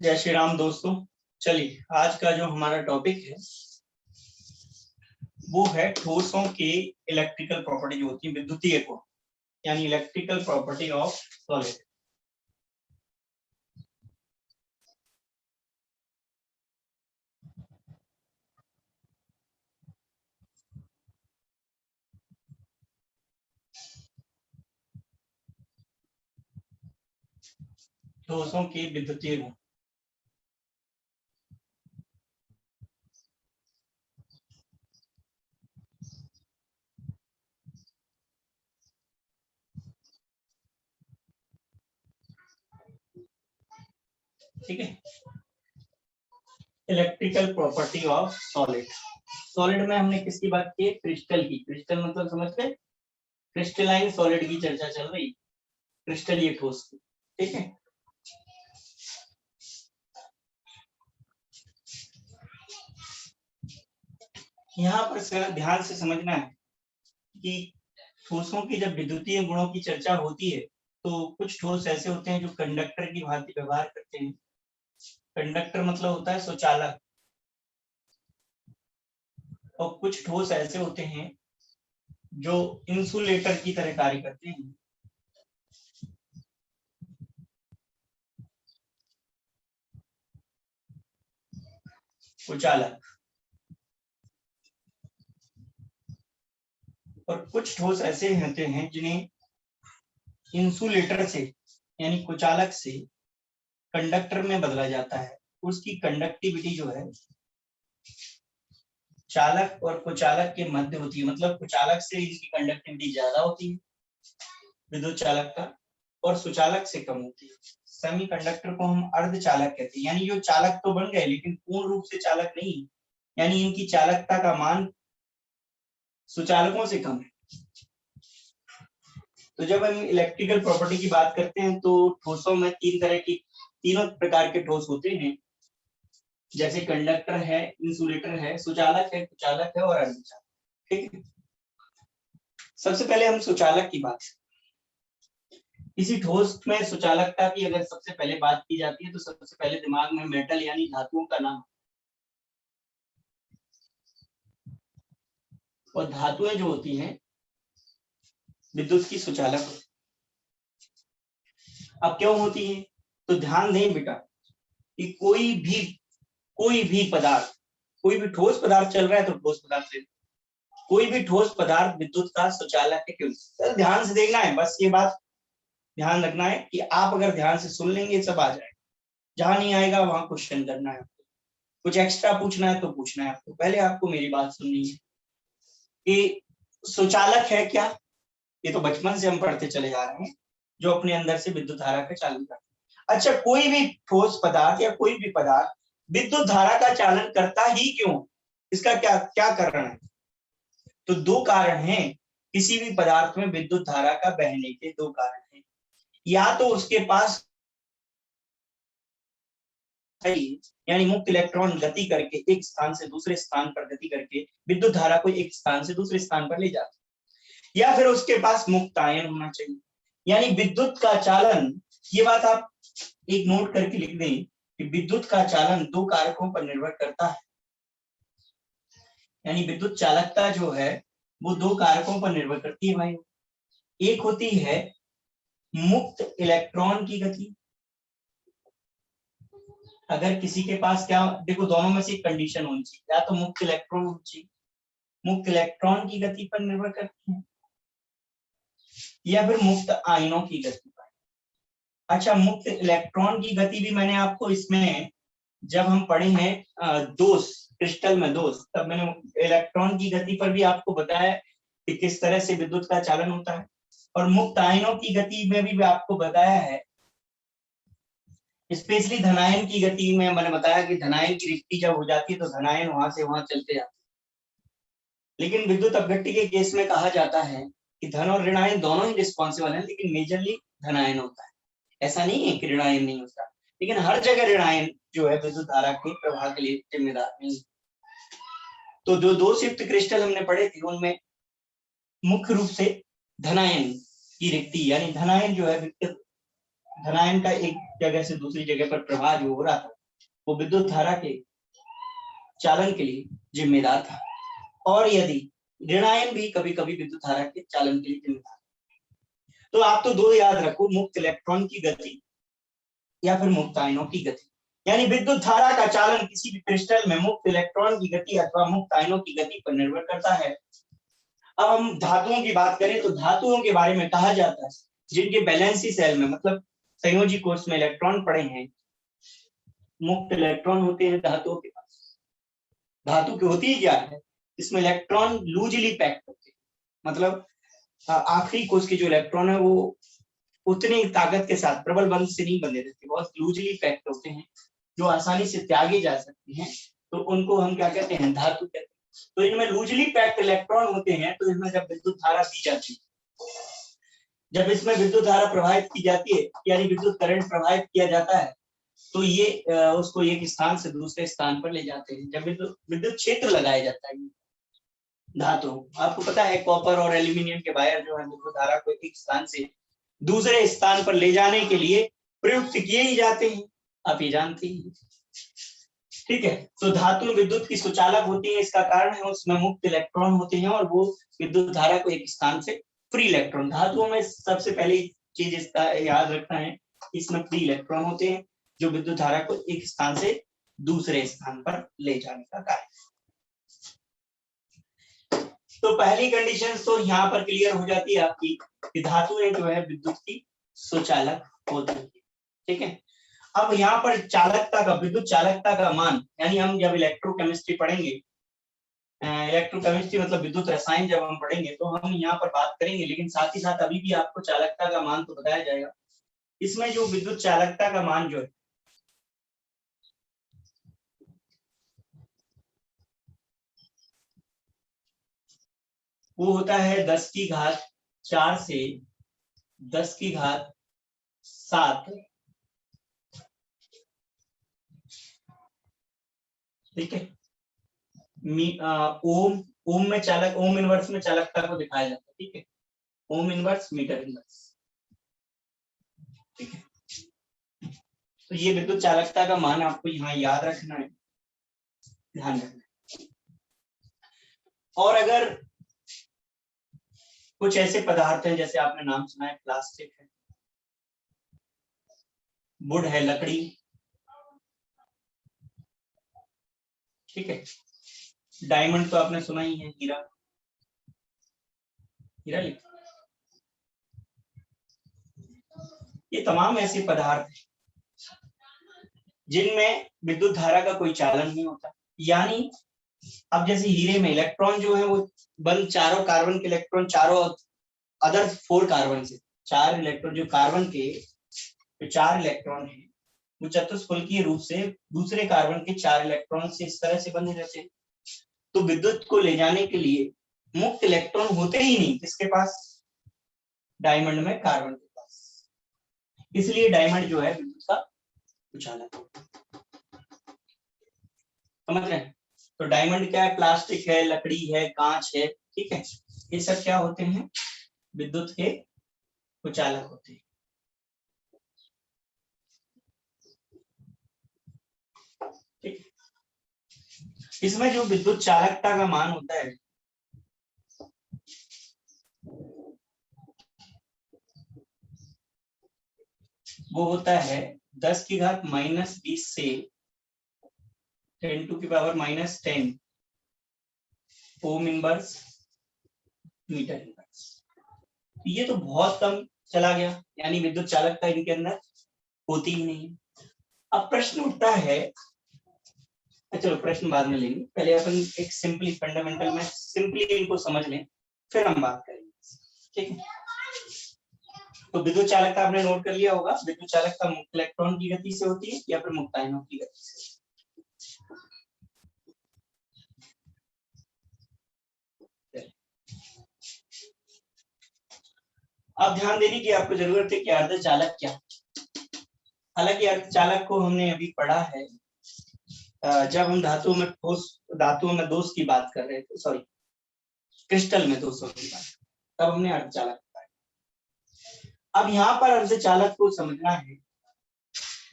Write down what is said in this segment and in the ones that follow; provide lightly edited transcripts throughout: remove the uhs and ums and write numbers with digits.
जय श्री राम दोस्तों। चलिए आज का जो हमारा टॉपिक है वो है ठोसों के इलेक्ट्रिकल प्रॉपर्टी जो होती है विद्युतीय गुण, यानी इलेक्ट्रिकल प्रॉपर्टी ऑफ सॉलिड। ठोसों के विद्युतीय गुण। ठीक है, electrical property of solid. Solid में हमने किसकी बात की? क्रिस्टल की। क्रिस्टल मतलब समझ गए, क्रिस्टलाइन सॉलिड की चर्चा चल रही। क्रिस्टल ये ठोस, ठीक है। यहाँ पर ध्यान से समझना है कि ठोसों की जब विद्युतीय गुणों की चर्चा होती है तो कुछ ठोस ऐसे होते हैं जो कंडक्टर की भांति व्यवहार करते हैं। कंडक्टर मतलब होता है सुचालक। और कुछ ठोस ऐसे होते हैं जो इंसुलेटर की तरह कार्य करते हैं। कुचालक। और कुछ ठोस ऐसे होते हैं जिन्हें इंसुलेटर से यानी कुचालक से कंडक्टर में बदला जाता है। उसकी कंडक्टिविटी जो है चालक और कुचालक के मध्य होती है, मतलब कुचालक से इसकी कंडक्टिविटी ज्यादा होती है विद्युत चालक का, और सुचालक से कम होती है। सेमी कंडक्टर को हम अर्धचालक कहते हैं, यानी जो चालक तो बन गए लेकिन पूर्ण रूप से चालक नहीं, यानी इनकी चालकता का मान सुचालकों से कम है। तो जब हम इलेक्ट्रिकल प्रॉपर्टी की बात करते हैं तो ठोसों में तीनों प्रकार के ठोस होते हैं, जैसे कंडक्टर है, इंसुलेटर है, सुचालक है, कुचालक है और अर्धचालक। ठीक है, सबसे पहले हम सुचालक की बात। किसी ठोस में सुचालकता की अगर सबसे पहले बात की जाती है तो सबसे पहले दिमाग में मेटल यानी धातुओं का नाम, और धातुएं जो होती हैं विद्युत की सुचालक। अब क्यों होती है? तो ध्यान दें बेटा कि कोई भी पदार्थ, कोई भी ठोस पदार्थ चल रहा है तो ठोस पदार्थ से कोई भी ठोस पदार्थ विद्युत का सुचालक है। क्यों? सर ध्यान से देखना है, बस ये बात ध्यान रखना है कि आप अगर ध्यान से सुन लेंगे सब आ जाएगा, जहां नहीं आएगा वहां क्वेश्चन करना है। कुछ एक्स्ट्रा पूछना है तो पूछना है आपको। पहले आपको मेरी बात सुननी है कि सुचालक है क्या। ये तो बचपन से हम पढ़ते चले जा रहे हैं, जो अपने अंदर से विद्युत धारा का चालन करता है। अच्छा, कोई भी ठोस पदार्थ या कोई भी पदार्थ विद्युत धारा का चालन करता ही क्यों? इसका क्या क्या कारण है? तो दो कारण हैं। किसी भी पदार्थ में विद्युत धारा का बहने के दो कारण हैं। या तो उसके पास यानी मुक्त इलेक्ट्रॉन गति करके एक स्थान से दूसरे स्थान पर गति करके विद्युत धारा को एक स्थान से दूसरे स्थान पर ले जाता है, या फिर उसके पास मुक्त आयन होना चाहिए। यानी विद्युत का चालन, ये बात आप एक नोट करके लिख दें कि विद्युत का चालन दो कारकों पर निर्भर करता है। यानी विद्युत चालकता जो है वो दो कारकों पर निर्भर करती है भाई। एक होती है मुक्त इलेक्ट्रॉन की गति। अगर किसी के पास क्या, देखो दोनों में से एक कंडीशन होनी चाहिए, या तो मुक्त इलेक्ट्रॉन होनी चाहिए, मुक्त इलेक्ट्रॉन की गति पर निर्भर करती है, या फिर मुक्त आयनों की गति पर। अच्छा, मुक्त इलेक्ट्रॉन की गति भी मैंने आपको इसमें जब हम पढ़े हैं दोष, क्रिस्टल में दोष, तब मैंने इलेक्ट्रॉन की गति पर भी आपको बताया कि किस तरह से विद्युत का चालन होता है। और मुक्त आयनों की गति में भी आपको बताया है, स्पेशली धनायन की गति में मैंने बताया कि धनायन की रिक्ति जब हो जाती है तो धनायन वहां से वहां चलते जाते हैं। लेकिन विद्युत अपघट्य के केस में कहा जाता है कि धन और ऋणायन दोनों ही रिस्पॉन्सिबल है, लेकिन मेजरली धनायन होता है। ऐसा नहीं है कि ऋणायन नहीं होता, लेकिन हर जगह ऋणायन जो है विद्युत धारा के प्रवाह के लिए जिम्मेदार नहीं। तो जो दो शिफ्ट क्रिस्टल हमने पढ़े थे उनमें मुख्य रूप से धनायन की रिक्ति यानी धनायन जो है धनायन का एक जगह से दूसरी जगह पर प्रवाह जो हो रहा था वो विद्युत धारा के चालन के लिए जिम्मेदार था, और यदि ऋणायन भी कभी कभी विद्युत धारा के चालन के लिए जिम्मेदार। तो आप तो दो याद रखो, मुक्त इलेक्ट्रॉन की गति या फिर मुक्त आयनों की गति। यानी विद्युत धारा का चालन किसी भी क्रिस्टल में मुक्त इलेक्ट्रॉन की गति अथवा मुक्त आयनों की गति पर निर्भर करता है। अब हम धातुओं की बात करें तो धातुओं के बारे में कहा जाता है जिनके बैलेंसी सेल में, मतलब संयोजी कोष में इलेक्ट्रॉन पड़े हैं, मुक्त इलेक्ट्रॉन होते हैं धातुओं के पास। धातु की होती है क्या है, इसमें इलेक्ट्रॉन लूजली पैक्ड होते हैं, मतलब आखिरी कोष के जो इलेक्ट्रॉन है वो उतनी ताकत के साथ प्रबल बंध से नहीं बंधे रहते, बहुत लूजली पैक्ड होते हैं जो आसानी से त्यागे जा सकते हैं, तो उनको हम क्या कहते हैं, धातु कहते हैं। तो इनमें लूजली पैक्ड इलेक्ट्रॉन होते हैं, तो इसमें जब विद्युत धारा दी जाती है, जब इसमें विद्युत धारा प्रवाहित की जाती है, यानी विद्युत करंट प्रवाहित किया जाता है, तो ये उसको एक स्थान से दूसरे स्थान पर ले जाते हैं। जब विद्युत क्षेत्र लगाया जाता है धातु, आपको पता है कॉपर और एल्यूमिनियम के वायर जो है विद्युत धारा को एक स्थान से दूसरे स्थान पर ले जाने के लिए प्रयुक्त किए ही जाते हैं, आप ये जानते हैं। ठीक है, तो धातु विद्युत की सुचालक होती है, इसका कारण है उसमें मुक्त इलेक्ट्रॉन होते हैं और वो विद्युत धारा को एक स्थान से फ्री इलेक्ट्रॉन। धातुओं में सबसे पहली चीज इसका याद रखना है, इसमें फ्री इलेक्ट्रॉन होते हैं जो विद्युत धारा को एक स्थान से दूसरे स्थान पर ले जाने का कार्य। तो पहली कंडीशन तो यहाँ पर क्लियर हो जाती है आपकी कि धातुएं जो है विद्युत की सुचालक होती है। ठीक है, अब यहाँ पर चालकता का, विद्युत चालकता का मान, यानी हम जब इलेक्ट्रोकेमिस्ट्री पढ़ेंगे, इलेक्ट्रोकेमिस्ट्री मतलब विद्युत रसायन जब हम पढ़ेंगे तो हम यहाँ पर बात करेंगे, लेकिन साथ ही साथ अभी भी आपको चालकता का मान तो बताया जाएगा। इसमें जो विद्युत चालकता का मान जो है वो होता है 10⁴ से 10⁷ ठीक है, ओम में चालक, ओम इनवर्स में चालकता को दिखाया जाता है। ठीक है, ओम इनवर्स मीटर इनवर्स। ठीक है, तो ये विद्युत चालकता का मान आपको यहाँ याद रखना है, ध्यान रखना है। और अगर कुछ ऐसे पदार्थ हैं, जैसे आपने नाम सुना है प्लास्टिक है, वुड है, लकड़ी, ठीक है, डायमंड तो आपने सुना ही है, हीरा, हीरा लिखा, ये तमाम ऐसे पदार्थ हैं जिनमें विद्युत धारा का कोई चालन नहीं होता। यानी अब जैसे हीरे में इलेक्ट्रॉन जो है वो बंद, चारों कार्बन के इलेक्ट्रॉन चारों अदर 4 कार्बन से, 4 इलेक्ट्रॉन जो कार्बन के जो 4 इलेक्ट्रॉन है वो चतुष्फलकीय रूप से दूसरे कार्बन के 4 इलेक्ट्रॉन से इस तरह से बंधे रहते हैं। तो विद्युत को ले जाने के लिए मुक्त इलेक्ट्रॉन होते ही नहीं किसके पास, डायमंड में, कार्बन के पास। इसलिए डायमंड जो है विद्युत का सुचालक, समझ रहे हैं। तो डायमंड क्या है, प्लास्टिक है, लकड़ी है, कांच है, ठीक है, ये सब क्या होते हैं, विद्युत के सुचालक होते हैं। ठीक, इसमें जो विद्युत चालकता का मान होता है वो होता है 10⁻⁻20 से 10⁻⁻10 ओम इनवर्स मीटर इनवर्स। ये तो बहुत कम चला गया, यानी विद्युत चालकता इनके अंदर होती ही नहीं। अब प्रश्न उठता है, चलो प्रश्न बाद में लेंगे, पहले अपन एक सिंपली फंडामेंटल में सिंपली इनको समझ लें, फिर हम बात करेंगे। ठीक है, तो विद्युत चालकता आपने नोट कर लिया होगा, विद्युत चालकता मुक्त इलेक्ट्रॉन की गति से होती है या फिर मुक्त आयनों की गति से। अब ध्यान देने की आपको जरूरत है कि अर्धचालक क्या, हालांकि अर्धचालक को हमने अभी पढ़ा है जब हम धातुओं में दोष की बात कर रहे थे, सॉरी क्रिस्टल में दोषों की बात, तब हमने अर्धचालक बताया। अब यहाँ पर अर्धचालक को समझना है,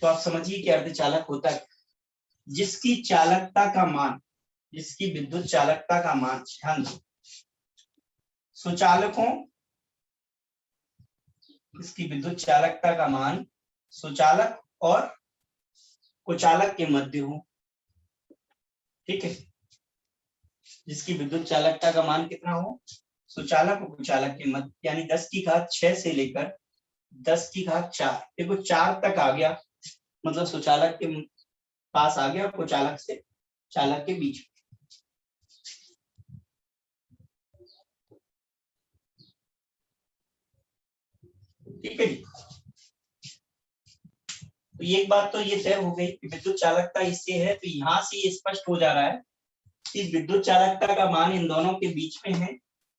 तो आप समझिए कि अर्धचालक होता है जिसकी चालकता का मान, जिसकी विद्युत चालकता का मान, ध्यान दो, सुचालकों, इसकी विद्युत चालकता का मान सुचालक और कुचालक के मध्य हो। ठीक है, जिसकी विद्युत चालकता का मान कितना हो, सुचालक और कुचालक के मध्य, यानी 10 की घात 6 से लेकर 10 की घात 4, देखो 4 तक आ गया, मतलब सुचालक के पास आ गया और कुचालक से चालक के बीच। ठीक है जी, तो एक बात तो ये तय हो गई कि विद्युत चालकता इससे है, तो यहां से ये स्पष्ट हो जा रहा है कि विद्युत चालकता का मान इन दोनों के बीच में है,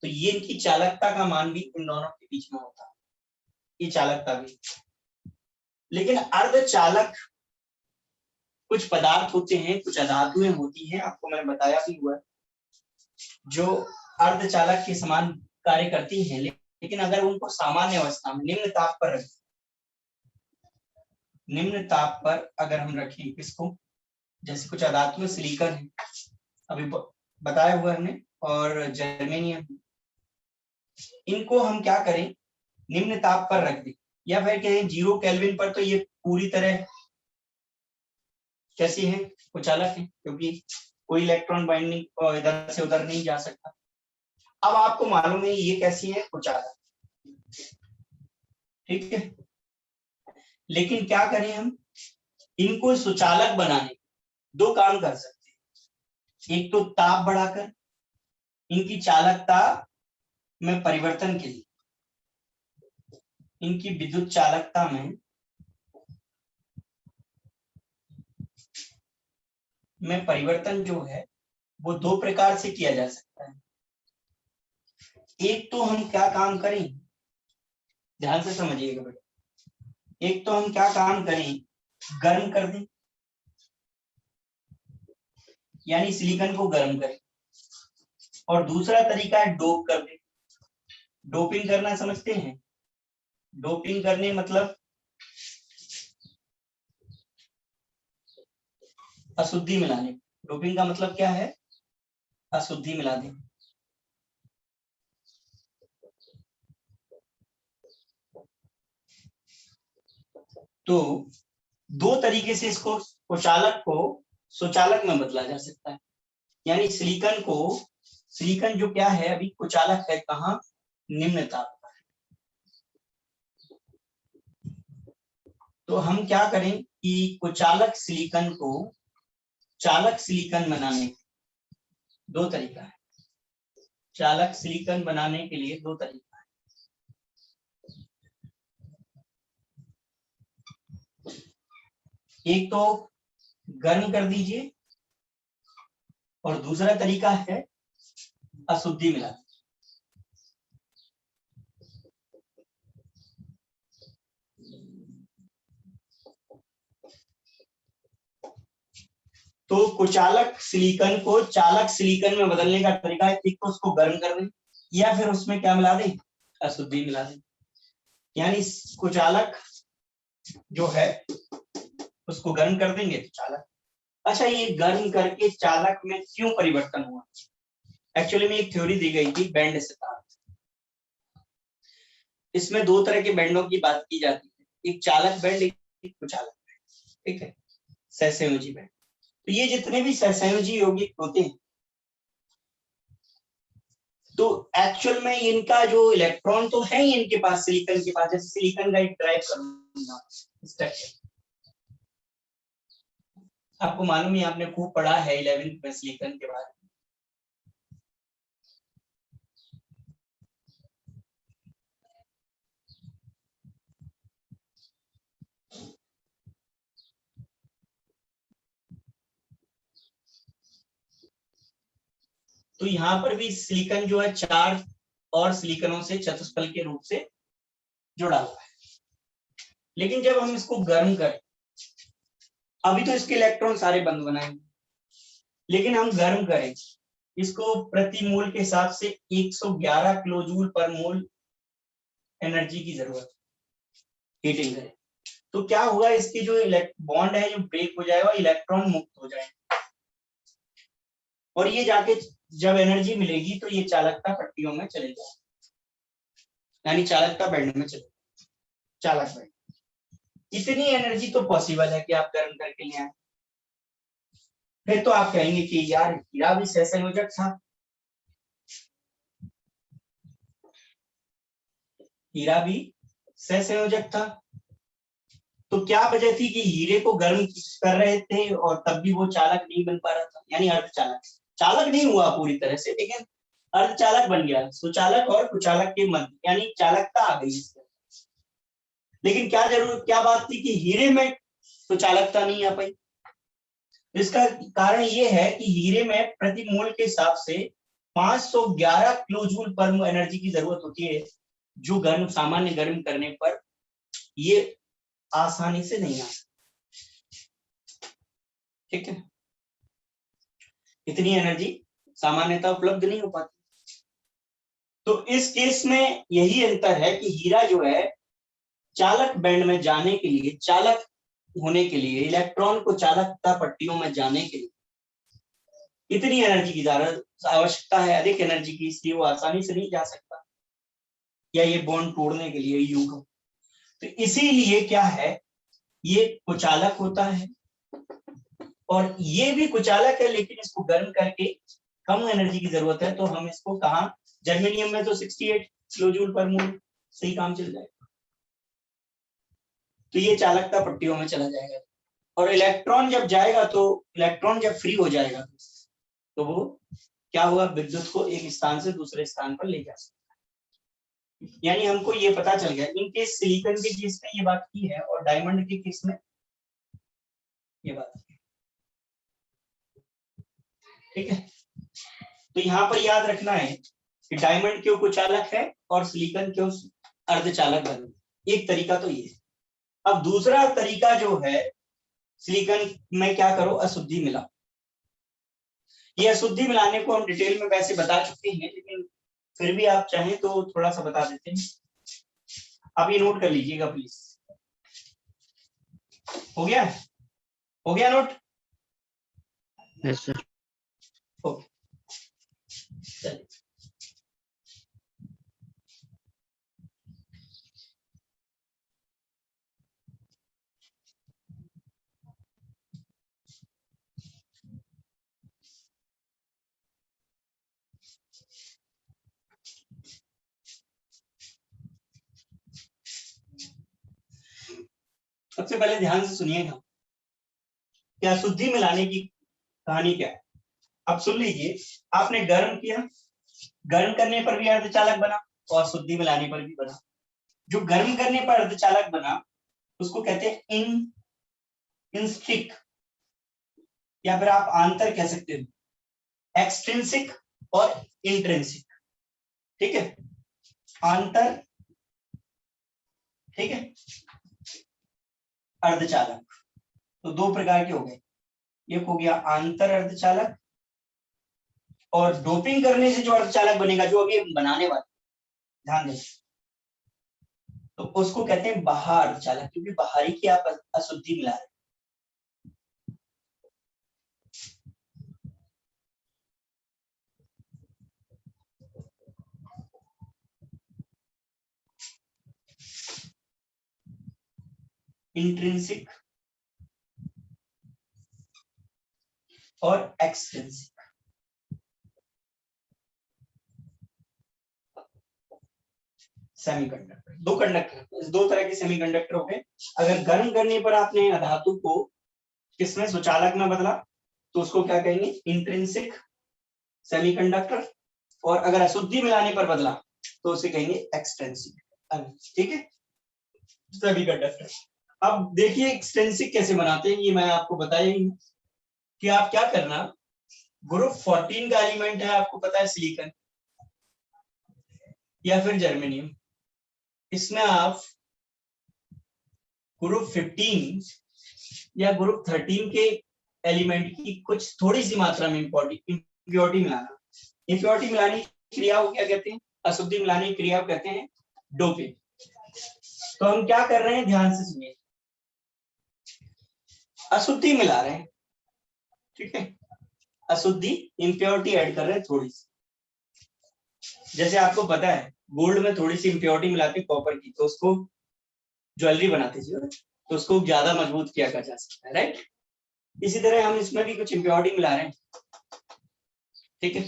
तो ये इनकी चालकता का मान भी इन दोनों के बीच में होता है, ये चालकता भी। लेकिन अर्धचालक कुछ पदार्थ होते हैं, कुछ अधातुएं होती हैं, आपको मैंने बताया भी हुआ है, जो अर्धचालक के समान कार्य करती हैं, लेकिन अगर उनको सामान्य अवस्था में निम्न ताप पर रखें, निम्न ताप पर अगर हम रखें इसको, जैसे कुछ अधातु सिलिकॉन है, अभी बताया हुआ हमने, और जर्मेनियम, इनको हम क्या करें, निम्न ताप पर रख दें, या फिर कहें 0 केल्विन पर, तो ये पूरी तरह कैसी है, कुचालक है, क्योंकि कोई इलेक्ट्रॉन बाइंडिंग इधर से उधर नहीं जा सकता। अब आपको मालूम है ये कैसी है, कुचालक। ठीक है, लेकिन क्या करें हम, इनको सुचालक बनाने दो काम कर सकते हैं, एक तो ताप बढ़ाकर इनकी चालकता में परिवर्तन के लिए, इनकी विद्युत चालकता में परिवर्तन जो है वो दो प्रकार से किया जा सकता है। एक तो हम क्या काम करें, ध्यान से समझिएगा बेटा, एक तो हम क्या काम करें, गर्म कर दें, यानी सिलिकॉन को गर्म करें, और दूसरा तरीका है डोप कर दें। डोपिंग करना समझते हैं, डोपिंग करने मतलब अशुद्धि मिलाने, डोपिंग का मतलब क्या है, अशुद्धि मिला दें। तो दो तरीके से इसको, कुचालक को सुचालक में बदला जा सकता है, यानी सिलिकॉन को, सिलिकॉन जो क्या है अभी कुचालक है, कहाँ, निम्न ताप पर। तो हम क्या करें कि कुचालक सिलिकॉन को चालक सिलिकॉन बनाने दो तरीका है, चालक सिलिकॉन बनाने के लिए दो तरीका है। एक तो गर्म कर दीजिए, और दूसरा तरीका है अशुद्धि मिला। तो कुचालक सिलिकॉन को चालक सिलिकॉन में बदलने का तरीका है, एक तो उसको गर्म कर दें, या फिर उसमें क्या मिला दें, अशुद्धि मिला दें, यानी कुचालक जो है उसको गर्म कर देंगे तो चालक। अच्छा, ये गर्म करके चालक में क्यों परिवर्तन हुआ, एक्चुअली में एक थ्योरी दी गई थी बैंड सिद्धांत। इसमें दो तरह के बैंडों की बात की जाती है, एक चालक बैंड, एक कुचालक बैंड। ठीक है, सहसंयोजी बैंड। तो ये जितने भी सहसंयोजी यौगिक होते हैं, तो एक्चुअल में इनका जो इलेक्ट्रॉन तो है ही इनके पास, सिलिकॉन के पास, जैसे सिलिकॉन का एक ड्राइव करूंगा स्ट्रक्चर, आपको मालूम है, आपने खूब पढ़ा है 11th में सिलिकॉन के बारे में। तो यहाँ पर भी सिलिकॉन जो है 4 और सिलिकॉनों से चतुष्फल के रूप से जुड़ा हुआ है, लेकिन जब हम इसको गर्म करें, अभी तो इसके इलेक्ट्रॉन सारे बंद बनाएंगे, लेकिन हम गर्म करें इसको, प्रति मोल के हिसाब से 111 किलो जूल पर मोल एनर्जी की जरूरत है। हीटिंग करे तो क्या होगा, इसकी जो बॉन्ड है जो ब्रेक हो जाएगा, इलेक्ट्रॉन मुक्त हो जाएगा और ये जाके जब एनर्जी मिलेगी तो ये चालकता पट्टियों में चले जाए, यानी चालकता बैंड में चले, चालक बैंड। इतनी एनर्जी तो पॉसिबल है कि आप गर्म करके ले आए। फिर तो आप कहेंगे कि यार हीरा भी सहसंयोजक था, हीरा भी सहसंयोजक था, तो क्या वजह थी कि हीरे को गर्म कर रहे थे और तब भी वो चालक नहीं बन पा रहा था, यानी अर्धचालक। चालक नहीं हुआ पूरी तरह से, लेकिन अर्धचालक बन गया, सुचालक और कुचालक के मध्य, यानी चालकता आ गई इसमें। लेकिन क्या बात थी कि हीरे में तो चालकता नहीं आ पाई। इसका कारण ये है कि हीरे में प्रति मोल के हिसाब से 511 किलोजूल पर एनर्जी की जरूरत होती है, जो सामान्य गर्म करने पर ये आसानी से नहीं आ सकता। ठीक है, इतनी एनर्जी सामान्यतः उपलब्ध नहीं हो पाती। तो इस केस में यही अंतर है कि हीरा जो है चालक बैंड में जाने के लिए, चालक होने के लिए, इलेक्ट्रॉन को चालकता पट्टियों में जाने के लिए इतनी एनर्जी की आवश्यकता है, अधिक एनर्जी की, इसलिए वो आसानी से नहीं जा सकता, या ये बॉन्ड तोड़ने के लिए युग। तो इसीलिए क्या है, ये कुचालक होता है और ये भी कुचालक है, लेकिन इसको गर्म करके कम एनर्जी की जरूरत है, तो हम इसको कहा, जर्मेनियम में तो 68 किलोजूल पर मोल सही काम चल जाएगा, तो ये चालकता पट्टियों में चला जाएगा। और इलेक्ट्रॉन जब जाएगा, तो इलेक्ट्रॉन जब फ्री हो जाएगा तो वो क्या हुआ, विद्युत को एक स्थान से दूसरे स्थान पर ले जा सकता है। यानी हमको ये पता चल गया, इन केस सिलिकॉन के केस में ये बात की है और डायमंड के केस में ये बात की। ठीक है, तो यहाँ पर याद रखना है कि डायमंड क्यों कुचालक है और सिलिकॉन क्यों अर्धचालक बने। एक तरीका तो ये है। अब दूसरा तरीका जो है, सिलिकॉन में क्या करो, अशुद्धि मिला। ये अशुद्धि मिलाने को हम डिटेल में वैसे बता चुके हैं, लेकिन फिर भी आप चाहें तो थोड़ा सा बता देते हैं। आप ये नोट कर लीजिएगा प्लीज। हो गया, हो गया नोट? Yes sir. ओके, चलिए। सबसे पहले ध्यान से सुनिएगा कि अशुद्धि मिलाने की कहानी क्या है। अब सुन लीजिए, आपने गर्म किया, गर्म करने पर भी अर्धचालक बना और अशुद्धि मिलाने पर भी बना। जो गर्म करने पर अर्धचालक बना उसको कहते हैं इंस्ट्रिक, या फिर आप आंतर कह सकते हो, एक्सट्रिंसिक और इंट्रिंसिक। ठीक है, आंतर, ठीक है, अर्धचालक। तो दो प्रकार के हो गए, एक हो गया आंतर अर्धचालक, और डोपिंग करने से जो अर्धचालक बनेगा, जो अभी हम बनाने वाले, ध्यान दें, तो उसको कहते हैं बाह्य अर्धचालक, क्योंकि बाहरी की आप अशुद्धि मिला रहे। इंट्रिंसिक और एक्सट्रिंसिक। सेमीकंडक्टर, दो तरह के सेमीकंडक्टर हो गए। अगर गर्म करने पर आपने धातु को किसमें, सुचालक में बदला, तो उसको क्या कहेंगे, इंट्रिंसिक सेमीकंडक्टर, और अगर अशुद्धि मिलाने पर बदला तो उसे कहेंगे एक्सट्रिंसिक। ठीक है, सेमीकंडक्टर। अब देखिए एक्सट्रिंसिक कैसे बनाते हैं, ये मैं आपको बताया ही कि आप क्या करना, ग्रुप 14 का एलिमेंट है, आपको पता है, सिलिकॉन या फिर जर्मेनियम। इसमें आप ग्रुप 15 या ग्रुप 13 के एलिमेंट की कुछ थोड़ी सी मात्रा में इम्प्योरिटी मिलाना। इम्प्योरिटी मिलाने की क्रिया को क्या कहते हैं, अशुद्धि मिलाने की क्रिया को कहते हैं डोपिंग। तो हम क्या कर रहे हैं, ध्यान से सुनिए, अशुद्धि मिला रहे हैं, ठीक है, अशुद्धि इम्प्योरिटी ऐड कर रहे हैं थोड़ी सी। जैसे आपको पता है गोल्ड में थोड़ी सी इम्प्योरिटी मिलाते कॉपर की, तो उसको ज्वेलरी बनाते थे, तो उसको ज्यादा मजबूत किया जा सकता है, राइट। इसी तरह हम इसमें भी कुछ इम्प्योरिटी मिला रहे हैं, ठीक है।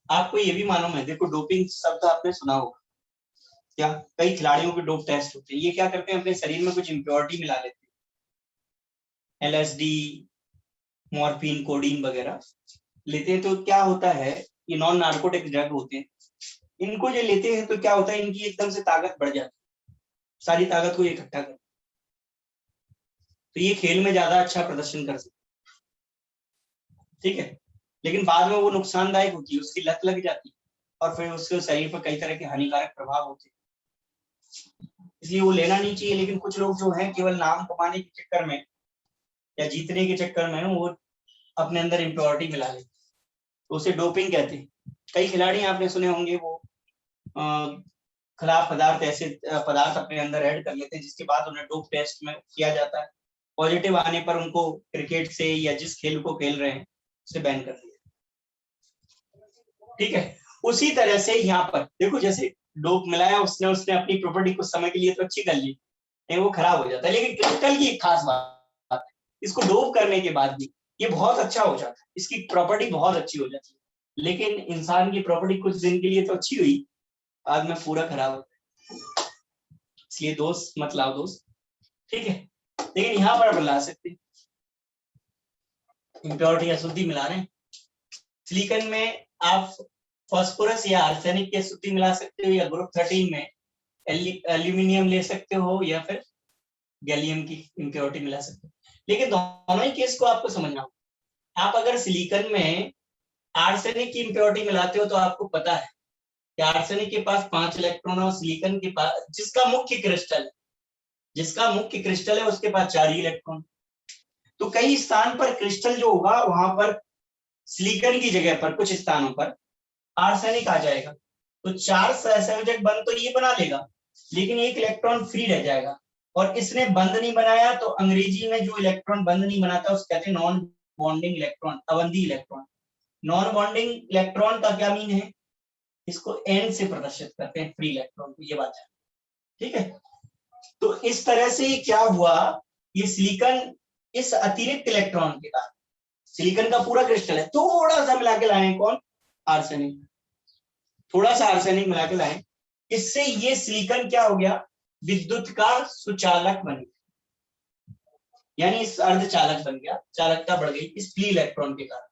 आपको ये भी मालूम है, देखो डोपिंग शब्द आपने सुना होगा, क्या कई खिलाड़ियों के डोप टेस्ट होते हैं, ये क्या करते हैं, अपने शरीर में कुछ इम्प्योरिटी मिला लेते हैं, LSD, मॉर्फिन, कोडीन वगैरह लेते हैं, तो क्या होता है, ये नॉन नार्कोटिक ड्रग होते हैं, इनको जो लेते हैं तो क्या होता है, इनकी एकदम से ताकत बढ़ जाती है, सारी ताकत को इकट्ठा कर, तो ये खेल में ज्यादा अच्छा प्रदर्शन कर सकते, ठीक है। लेकिन बाद में वो नुकसानदायक होती है, उसकी लत लग जाती है और फिर उसके शरीर पर कई तरह के हानिकारक प्रभाव होते हैं, इसलिए वो लेना नहीं चाहिए। लेकिन कुछ लोग जो है केवल नाम कमाने के चक्कर में या जीतने के चक्कर में वो अपने अंदर इम्प्योरिटी मिला लेते, तो उसे डोपिंग कहते हैं। कई खिलाड़ी आपने सुने होंगे वो खिलाफ पदार्थ, ऐसे पदार्थ अपने अंदर ऐड कर लेते हैं जिसके बाद उन्हें डोप टेस्ट में किया जाता है, पॉजिटिव आने पर उनको क्रिकेट से या जिस खेल को खेल रहे हैं उसे बैन कर दिया, ठीक है। उसी तरह से यहाँ पर देखो, जैसे डोप मिलाया उसने अपनी प्रॉपर्टी कुछ समय के लिए तो अच्छी कर ली, नहीं वो खराब हो जाता है, लेकिन क्रिस्टल की एक खास बात है, इसको डोप करने के बाद भी ये बहुत अच्छा हो जाता है, इसकी प्रॉपर्टी बहुत अच्छी हो जाती है। लेकिन इंसान की प्रॉपर्टी कुछ दिन के लिए तो अच्छी हुई, बाद में पूरा खराब होता है, इसलिए दोस्त मत लाओ दोस्त, ठीक है। लेकिन यहाँ पर ला सकते, इम्प्योरिटी अशुद्धि मिला रहे हैं, सिलिकॉन में आप फास्फोरस या आर्सेनिक की अशुद्धि मिला सकते हो, या ग्रुप 13 में एल्यूमिनियम ले सकते हो, या फिर गैलियम की इम्प्योरिटी मिला सकते हो। लेकिन दोनों ही केस को आपको समझना होगा। आप अगर सिलिकॉन में आर्सेनिक की इम्प्योरिटी मिलाते हो तो आपको पता है कि आर्सेनिक के पास 5 इलेक्ट्रॉन और सिलिकॉन के पास, जिसका मुख्य क्रिस्टल है उसके पास 4 ही इलेक्ट्रॉन। तो कई स्थान पर क्रिस्टल जो होगा वहां पर सिलिकॉन की जगह पर कुछ स्थानों पर आर्सेनिक आ जाएगा, तो 4 सहसंयोजक बंध तो ये बना लेगा, लेकिन एक इलेक्ट्रॉन फ्री रह जाएगा। और इसने बंध नहीं बनाया, तो अंग्रेजी में जो इलेक्ट्रॉन बंध नहीं बनाता उसको कहते हैं नॉन बॉन्डिंग इलेक्ट्रॉन, अवंधी इलेक्ट्रॉन। नॉन बॉन्डिंग इलेक्ट्रॉन का क्या मीन है, इसको एन से प्रदर्शित करते हैं, फ्री इलेक्ट्रॉन को, ये बात है, ठीक है। तो इस तरह से क्या हुआ, ये सिलिकॉन इस अतिरिक्त इलेक्ट्रॉन के कारण, सिलिकॉन का पूरा क्रिस्टल है, थोड़ा सा मिला के लाए, कौन, आर्सेनिक, थोड़ा सा आर्सेनिक मिला के लाए, इससे ये सिलिकॉन क्या हो गया, विद्युत का सुचालक बन गया, यानी इस अर्धचालक बन गया, चालकता बढ़ गई इस फ्री इलेक्ट्रॉन के कारण।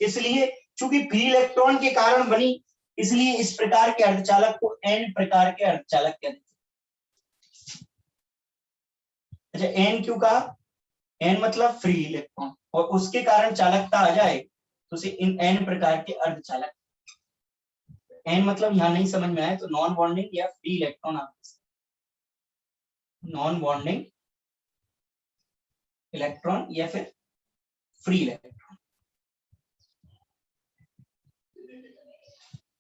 इसलिए चूंकि फ्री इलेक्ट्रॉन के कारण बनी, इसलिए इस प्रकार के अर्धचालक को एन प्रकार के अर्धचालक कहते हैं। अच्छा, एन क्यों कहा, एन मतलब फ्री इलेक्ट्रॉन, और उसके कारण चालकता आ जाए तो उसे इन एन प्रकार के अर्धचालक, एन मतलब यहां नहीं समझ में आए तो नॉन बॉन्डिंग या free electron, non bonding electron या फिर फ्री इलेक्ट्रॉन,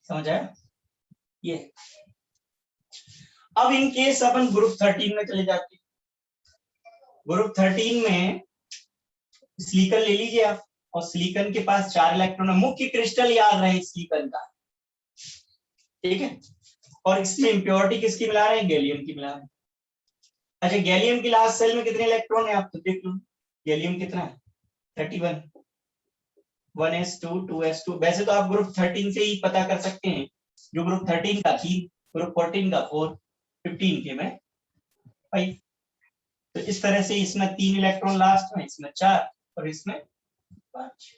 समझ आया ये। अब इन केस अपन ग्रुप 13 में चले जाते हैं। ग्रुप 13 में सिलिकॉन ले लीजिए आप, और सिलिकॉन के पास 4 इलेक्ट्रॉन है, मुख्य क्रिस्टल याद रहे सिलिकॉन का, ठीक है। और इसमें इंप्योरिटी किसकी मिला रहे हैं, गैलियम की मिला रहे हैं। अच्छा, गैलियम की लास्ट सेल में कितने इलेक्ट्रॉन है आप तो देख लो, गैलियम कितना है, 31, 1s2 2s2। वैसे तो आप ग्रुप 13 से ही पता कर सकते हैं, जो ग्रुप 13 का 3, ग्रुप 14 का 4, 15 के में 5। तो इस तरह से इसमें 3 इलेक्ट्रॉन लास्ट में, इसमें 4 और इसमें 5।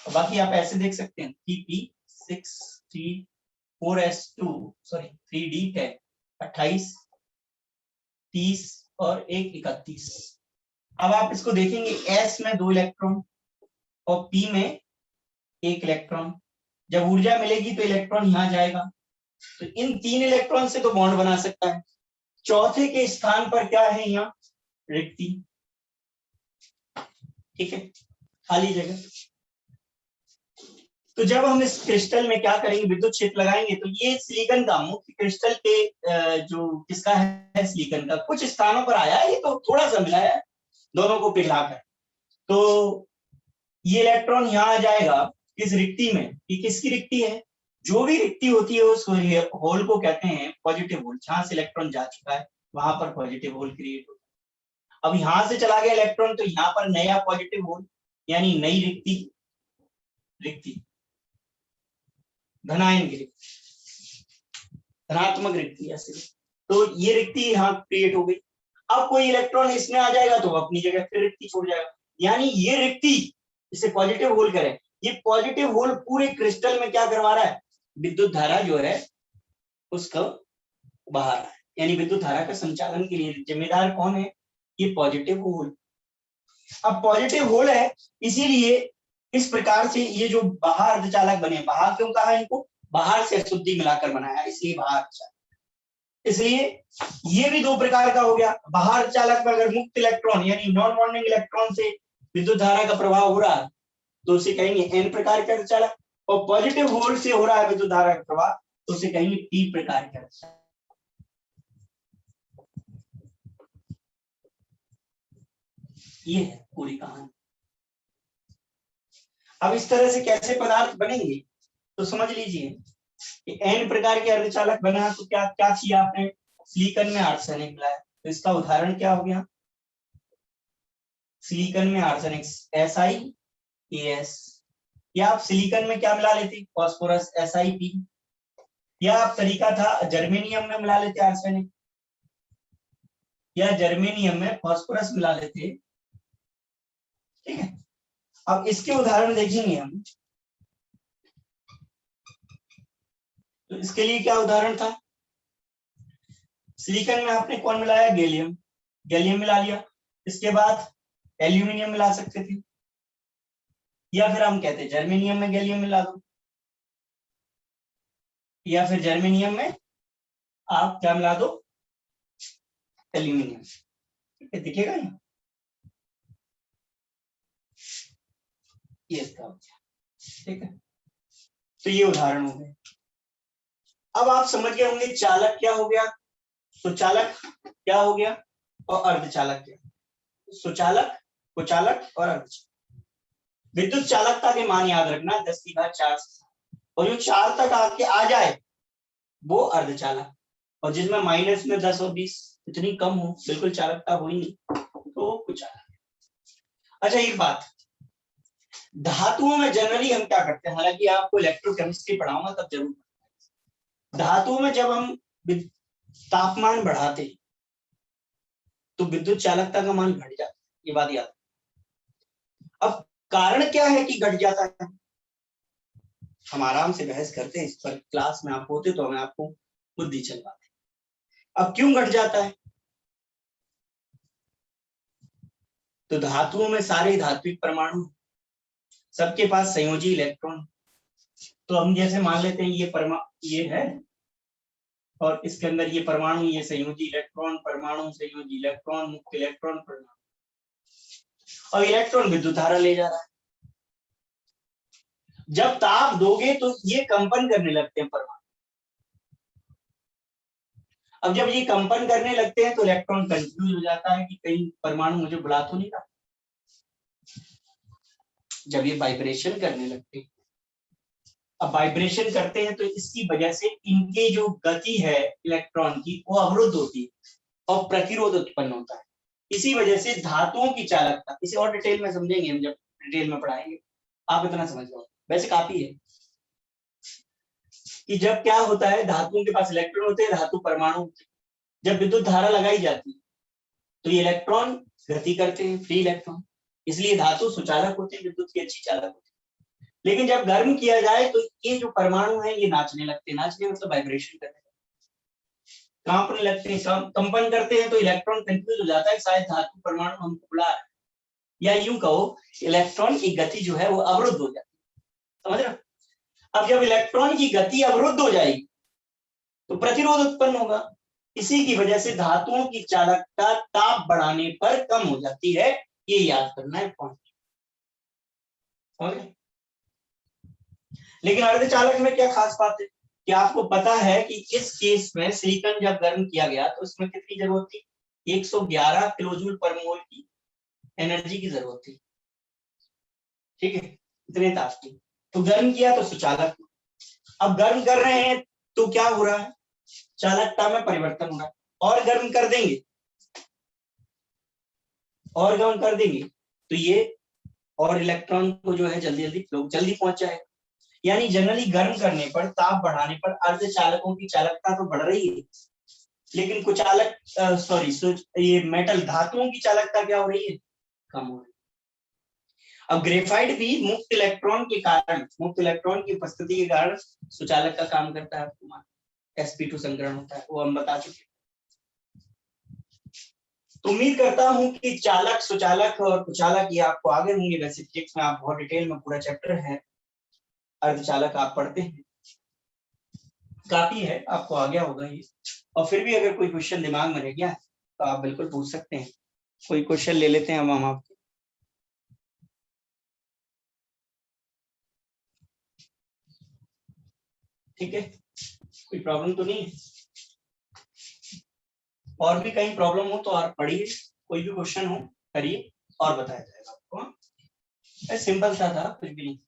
और बाकी आप ऐसे देख सकते हैं 3p6 4s2 सॉरी 3d10 28 30 और 1 31। अब आप इसको देखेंगे, s में 2 इलेक्ट्रॉन और p में 1 इलेक्ट्रॉन, जब ऊर्जा मिलेगी तो इलेक्ट्रॉन यहां जाएगा, तो इन 3 इलेक्ट्रॉन से तो बॉन्ड बना सकता है, चौथे के स्थान पर क्या है, यहाँ रिक्ति, ठीक है, खाली जगह। तो जब हम इस क्रिस्टल में क्या करेंगे, विद्युत क्षेत्र लगाएंगे, तो ये सिलिकॉन का मुख्य क्रिस्टल के जो किसका है, सिलिकॉन का, कुछ स्थानों पर आया है, ये तो थोड़ा सा मिला है दोनों को पिघलाकर, तो ये इलेक्ट्रॉन यहाँ आ जाएगा किस रिक्ति में, ये किसकी रिक्ति है, जो भी रिक्ति होती है उस होल को कहते हैं पॉजिटिव होल, जहां से इलेक्ट्रॉन जा चुका है वहां पर पॉजिटिव होल क्रिएट होता है। अब यहां से चला गया इलेक्ट्रॉन, तो यहाँ पर नया पॉजिटिव होल, यानी नई रिक्ति, रिक्ति धनायन की रिक्ति, धनात्मक रिक्ति ऐसे, तो ये रिक्ति यहाँ क्रिएट हो गई। अब कोई इलेक्ट्रॉन इसमें आ जाएगा तो अपनी जगह फिर रिक्ति छोड़ जाएगा, यानी ये रिक्ति, इसे पॉजिटिव होल करें, ये पॉजिटिव होल पूरे क्रिस्टल में क्या करवा रहा है, विद्युत धारा जो है उसको बहा रहा है, यानी विद्युत धारा का संचालन के लिए जिम्मेदार कौन है, ये पॉजिटिव होल। अब पॉजिटिव होल है, इसीलिए इस प्रकार से ये जो बाहर अर्धचालक बने, बाहर क्यों कहा इनको, बाहर से अशुद्धि मिलाकर बनाया इसलिए बाहर अर्धचालक। इसलिए ये भी दो प्रकार का हो गया, बाहर अर्धचालक में अगर मुक्त इलेक्ट्रॉन यानी नॉन बॉन्डिंग इलेक्ट्रॉन से विद्युत धारा का प्रभाव हो रहा है तो उसे कहेंगे एन प्रकार के अर्धचालक, और पॉजिटिव होल से हो रहा है विद्युत धारा का प्रभाव तो उसे कहेंगे पी प्रकार के अर्धचालक। ये है पूरी कहानी। अब इस तरह से कैसे पदार्थ बनेंगे तो समझ लीजिए कि एन प्रकार के अर्धचालक बना तो क्या क्या किया आपने, सिलिकॉन में आर्सेनिक मिलाया, तो इसका उदाहरण क्या हो गया, सिलिकॉन में आर्सेनिक SiAs, या आप सिलिकॉन में क्या मिला लेते, फास्फोरस SiP, या आप तरीका था जर्मेनियम में मिला लेते आर्सेनिक, या जर्मेनियम में फास्फोरस मिला लेते, ठीक है। अब इसके उदाहरण देखेंगे हम, तो इसके लिए क्या उदाहरण था, सिलिकॉन में आपने कौन मिलाया, गैलियम, गैलियम मिला लिया, इसके बाद एल्यूमिनियम मिला सकते थे, या फिर हम कहते हैं जर्मेनियम में गैलियम मिला दो, या फिर जर्मेनियम में आप क्या मिला दो, एल्यूमिनियम, ठीक है, दिखेगा यहाँ, ये इसका, ठीक है। तो ये उदाहरण हो गए। अब आप समझ गए होंगे चालक क्या हो गया, सुचालक क्या हो गया और अर्धचालक क्या, सुचालक, कुचालक और अर्धचालक। विद्युत चालकता के मान याद रखना 10⁴ और जो 4 तक आके आ जाए वो अर्धचालक, और जिसमें माइनस में 10 और 20 इतनी कम हो, बिल्कुल चालकता हो ही नहीं, तो कुचालक। अच्छा एक बात, धातुओं में जनरली हम क्या करते हैं, हालांकि आपको इलेक्ट्रोकेमिस्ट्री पढ़ाऊंगा तब जरूर, धातुओं में जब हम तापमान बढ़ाते तो विद्युत चालकता का मान घट जाता है, ये बात याद। अब कारण क्या है कि घट जाता है, हम आराम से बहस करते हैं इस पर, क्लास में आप होते तो मैं आपको बुद्धि चलवाते। अब क्यों घट जाता है, तो धातुओं में सारे धात्विक परमाणु, सबके पास संयोजी इलेक्ट्रॉन, तो हम जैसे मान लेते हैं ये है और इसके अंदर ये परमाणु, ये संयोजी इलेक्ट्रॉन, परमाणु, संयोजी इलेक्ट्रॉन, मुक्त इलेक्ट्रॉन, परमाणु, और इलेक्ट्रॉन विद्युत धारा ले जा रहा है। जब ताप दोगे तो ये कंपन करने लगते हैं परमाणु, अब जब ये कंपन करने लगते हैं तो इलेक्ट्रॉन कंफ्यूज हो जाता है कि कहीं परमाणु मुझे बुला तो नहीं रहा। जब ये वाइब्रेशन करने लगते हैं, अब वाइब्रेशन करते हैं तो इसकी वजह से इनकी जो गति है इलेक्ट्रॉन की वो अवरुद्ध होती है और प्रतिरोध उत्पन्न होता है। इसी वजह से धातुओं की चालकता, इसे और डिटेल में समझेंगे हम जब डिटेल में पढ़ाएंगे, आप इतना समझ लो, वैसे काफी है कि जब क्या होता है, धातुओं के पास इलेक्ट्रॉन होते हैं, धातु परमाणु, जब विद्युत धारा लगाई जाती है तो ये इलेक्ट्रॉन गति करते हैं, फ्री इलेक्ट्रॉन, इसलिए धातु सुचालक होते हैं, विद्युत की अच्छी चालक होती है। लेकिन जब गर्म किया जाए तो ये जो परमाणु है ये नाचने लगते हैं, नाचने मतलब वाइब्रेशन करने लगते हैं, कांपने लगते हैं, कंपन करते हैं, तो इलेक्ट्रॉन कंफ्यूज हो जाता है, शायद धातु परमाणु हमको बुला रहा है, या यूं कहो इलेक्ट्रॉन की गति जो है वो अवरुद्ध हो जाती है, समझ रहे। अब जब इलेक्ट्रॉन की गति अवरुद्ध हो जाएगी तो प्रतिरोध उत्पन्न होगा, इसी की वजह से धातुओं की चालकता ताप बढ़ाने पर कम हो जाती है, ये याद करना है पॉइंट। लेकिन अर्धचालक में क्या खास बात है कि आपको पता है कि इस केस में सिलिकॉन जब गर्म किया गया तो इसमें कितनी जरूरत थी, 111 किलोजूल पर मोल की एनर्जी की जरूरत थी, ठीक है, इतने ताप की। तो गर्म किया तो सुचालक, अब गर्म कर रहे हैं तो क्या हो रहा है, चालकता में परिवर्तन हो रहा है, और गर्म कर देंगे, और गर्म कर देंगे तो ये और इलेक्ट्रॉन को जो है जल्दी जल्दी पहुंच जाएगा। यानी जनरली गर्म करने पर, ताप बढ़ाने पर अर्धचालकों की चालकता तो बढ़ रही है, लेकिन कुचालक ये मेटल धातुओं की चालकता क्या हो रही है, कम हो रही है। अब ग्रेफाइट भी मुक्त इलेक्ट्रॉन के कारण, मुक्त इलेक्ट्रॉन की उपस्थिति के कारण सुचालक का काम करता है, sp2 संकरण होता है, वो हम बता चुके। तो उम्मीद करता हूं कि चालक, सुचालक और कुचालक ये आपको आगे होंगे। वैसे फिजिक्स में आप बहुत डिटेल में पूरा चैप्टर है अर्धचालक आप पढ़ते हैं, काफी है, आपको आ गया होगा ये। और फिर भी अगर कोई क्वेश्चन दिमाग में रह गया तो आप बिल्कुल पूछ सकते हैं। कोई क्वेश्चन ले लेते हैं हम आपके। ठीक है, कोई प्रॉब्लम तो नहीं है? और भी कहीं प्रॉब्लम हो तो आप पढ़िए, कोई भी क्वेश्चन हो करिए और बताया जाएगा आपको। सिंपल सा था, कुछ भी नहीं।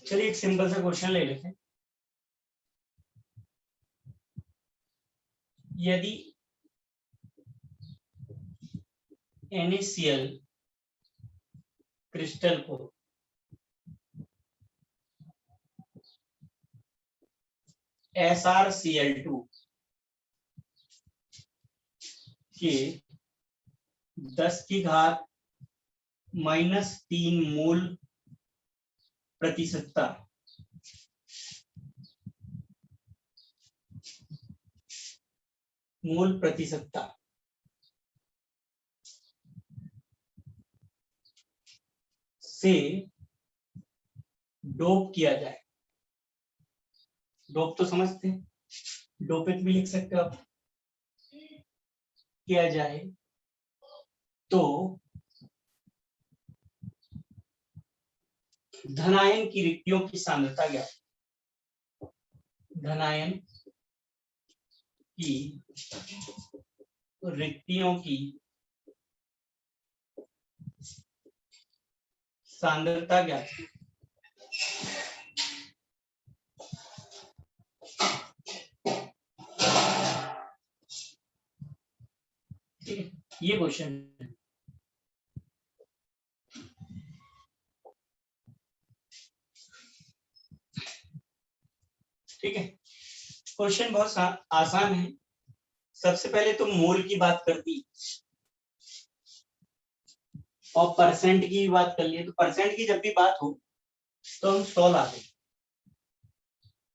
चलिए एक सिंपल सा क्वेश्चन ले लेते हैं। यदि NaCl क्रिस्टल को SrCl2 के 10⁻³ मोल प्रतिशतता से डोप किया जाए, डोप तो समझते हैं, डोपित भी लिख सकते हो आप, किया जाए तो धनायन की रिक्तियों की सांद्रता क्या, धनायन की रिक्तियों की सांद्रता क्या है? ये क्वेश्चन है। ठीक है, क्वेश्चन बहुत आसान है। सबसे पहले तो मोल की बात कर दी और परसेंट की भी बात कर लिए। तो परसेंट की जब भी बात हो तो हम 100 ला दें,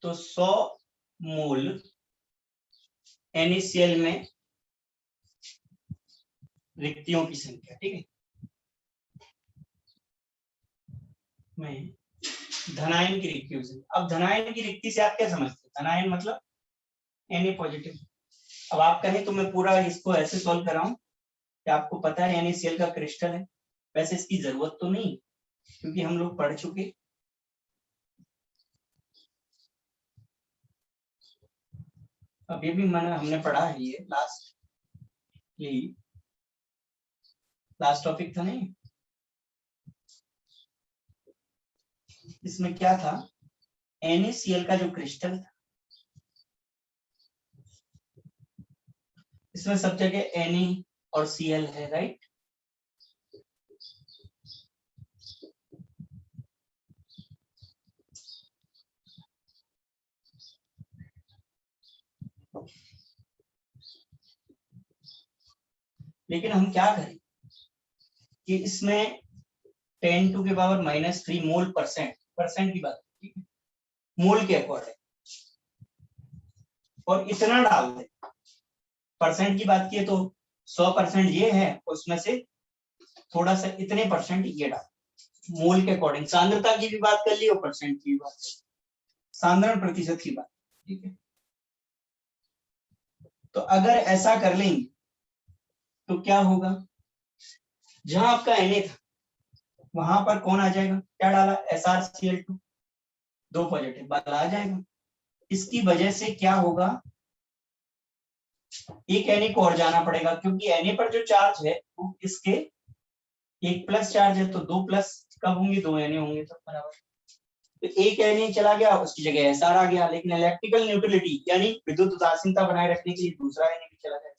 तो 100 मोल NaCl में रिक्तियों की संख्या, ठीक है, में धनायन की रिक्तियों से। अब धनायन की रिक्ति से आप क्या समझते हैं, धनायन मतलब Na पॉजिटिव। अब आप कहें तो मैं पूरा इसको ऐसे सॉल्व कर रहा हूं कि आपको पता है NaCl का क्रिस्टल है, वैसे इसकी जरूरत तो नहीं क्योंकि हम लोग पढ़ चुके। अब ये भी हमने पढ़ा है, ये लास्ट टॉपिक था नहीं, इसमें क्या था NaCl का जो क्रिस्टल था, इसमें सब जगह Na और Cl है, राइट। लेकिन हम क्या करें कि इसमें 10⁻³ मोल परसेंट की बात, ठीक है, मोल के अकॉर्डिंग, और इतना डाल दे। परसेंट की बात की तो 100% ये है, उसमें से थोड़ा सा इतने परसेंट ये डाल, मोल के अकॉर्डिंग। सांद्रता की भी बात कर ली और परसेंट की भी बात, सांद्रण प्रतिशत की बात, ठीक है। तो अगर ऐसा कर लेंगे तो क्या होगा, जहां आपका Na था वहां पर कौन आ जाएगा, क्या डाला, SrCl2, 2 पॉजिटिव बाला आ जाएगा। इसकी वजह से क्या होगा, एक Na को और जाना पड़ेगा, क्योंकि Na पर जो चार्ज है वो इसके एक प्लस चार्ज है, तो 2 प्लस कब होंगे, 2 Na होंगे, तो बराबर। तो एक Na चला गया, उसकी जगह Sr आ गया, लेकिन इलेक्ट्रिकल न्यूट्रलिटी यानी विद्युत उदासीनता बनाए रखने के लिए दूसरा Na भी चला जाएगा।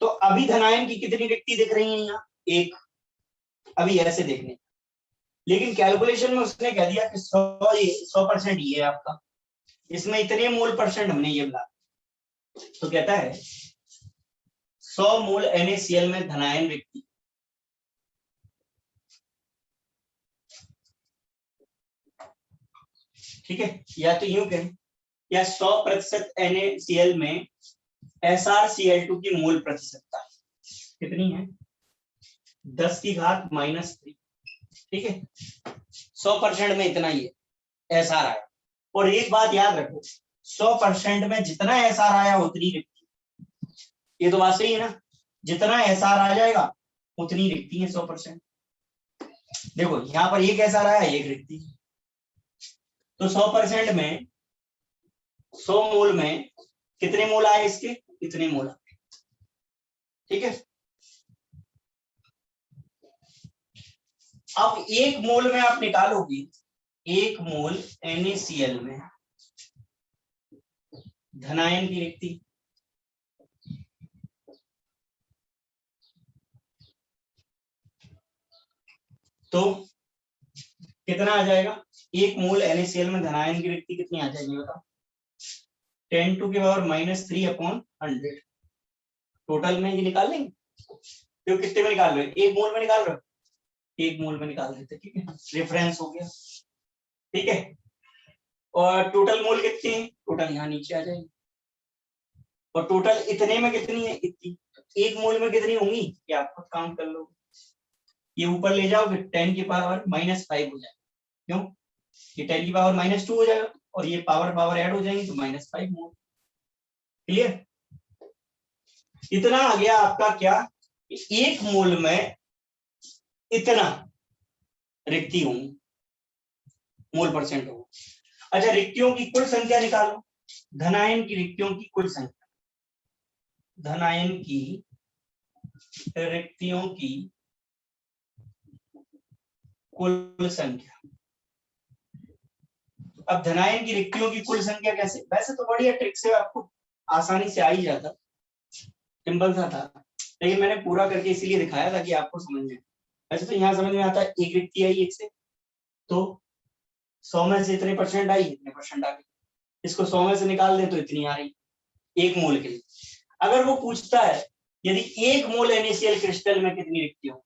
तो अभी धनायन की कितनी रिक्ति दिख रही है यहाँ, एक। अभी ऐसे देखने, लेकिन कैलकुलेशन में उसने कह दिया कि 100% ये है आपका, इसमें इतने मोल परसेंट हमने ये बोला, तो कहता है 100 मोल NaCl में धनायन रिक्ति, ठीक है, या तो यूं कहें, या 100% NaCl में SrCl2 की मोल प्रतिशतता कितनी है, 10⁻⁻3, ठीक है। 100% में इतना ही है SR आया। और एक बात याद रखो, 100% में जितना SR आया उतनी रिक्ति, ये तो बात सही है ना, जितना SR आ जाएगा उतनी रिक्ति है 100%। देखो यहाँ पर एक SR आया, एक रिक्ति, तो 100% में 100 मोल में कितने मोल आए इसके, इतने मोल आए, ठीक है। अब एक मोल में आप निकालोगे, एक मोल NaCl में धनायन की रिक्ति, तो कितना आ जाएगा, एक मोल NaCl में धनायन की रिक्ति कितनी आ जाएगी बताओ, 10⁻³ टोटल में ये निकाल लेंगे, तो कितने में निकाल रहे हो, एक मोल में निकाल रहे हो, एक मोल में निकाल रहे थे, ठीक है, रेफरेंस हो गया, ठीक है। और टोटल मोल कितने हैं, टोटल यहाँ नीचे आ जाएगी, और टोटल इतने में कितनी है, इतनी, एक मोल में कितनी होंगी, ये आप खुद काउंट कर लो, ये ऊपर ले जाओगे 10⁻⁻5 हो जाएगा, क्यों, ये 10⁻⁻2 हो जाएगा, और ये पावर ऐड हो जाएंगी तो -5 मोल, क्लियर। इतना आ गया आपका क्या, एक मोल में इतना रिक्ति होंगी, मोल परसेंट होगा। अच्छा, रिक्तियों की कुल संख्या निकालो, धनायन की रिक्तियों की कुल संख्या, धनायन की रिक्तियों की कुल संख्या। अब धनायन की रिक्तियों की कुल संख्या कैसे, वैसे तो बढ़िया ट्रिक से आपको आसानी से आ ही जाता, सिंपल सा था, लेकिन मैंने पूरा करके इसीलिए दिखाया था कि आपको समझ में। वैसे तो यहाँ समझ में आता है, एक रिक्ति आई एक से, तो 100 में से इतने परसेंट आई, इतने परसेंट आ गई, इसको 100 में से निकाल दे तो इतनी आ रही, एक मोल के लिए। अगर वो पूछता है यदि एक मोल NaCl क्रिस्टल में कितनी रिक्ति हो,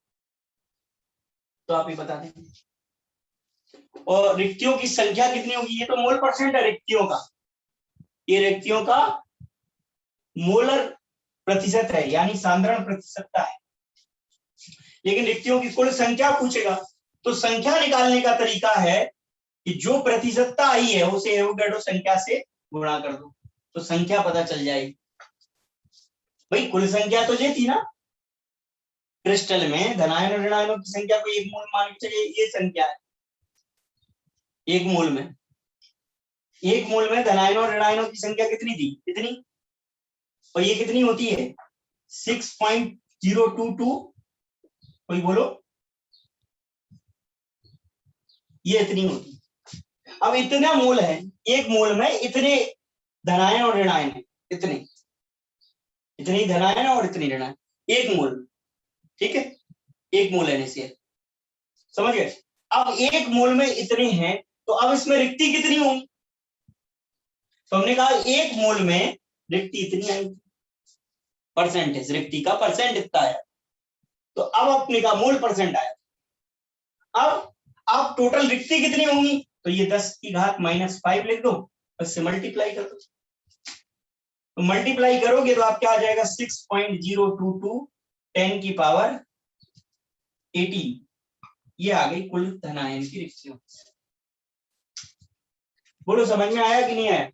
तो आप ये बता देंगे, और रिक्तियों की संख्या कितनी होगी, ये तो मोल परसेंट है रिक्तियों का, ये रिक्तियों का मोलर प्रतिशत है, यानी सांद्रण प्रतिशतता है। लेकिन रिक्तियों की कुल संख्या पूछेगा, तो संख्या निकालने का तरीका है कि जो प्रतिशतता आई है उसे एवोगैड्रो संख्या से गुणा कर दो, तो संख्या पता चल जाएगी। भाई कुल संख्या तो ये थी ना, क्रिस्टल में धनायन और ऋणायनों की संख्या को एक मोल मान के चलिए, ये संख्या है, एक मोल में धनायनों और ऋणायनों की संख्या कितनी थी, इतनी, और ये कितनी होती है 6.022, कोई बोलो, ये इतनी होती, अब इतना मोल है, एक मोल में इतने धनायन और ऋणायन है, इतनी धनायन और इतनी ऋणायन, एक मोल में, ठीक है, एक मोल NaCl, समझ गए। अब एक मोल में इतने हैं, तो अब इसमें रिक्ति कितनी होंगी, तो हमने कहा एक मोल में रिक्ति इतनी आई, परसेंटेज रिक्ति का परसेंट इतना आया, तो अब अपने का मोल परसेंट आया। अब टोटल रिक्ति कितनी होंगी, तो ये 10⁻⁻5 लिख दो, इससे मल्टीप्लाई कर दो, तो मल्टीप्लाई करोगे तो आप क्या आ जाएगा 6.022 10⁻18, ये आ गई कुल धनायन की रिक्तियों। बोलो समझ में आया कि नहीं आया?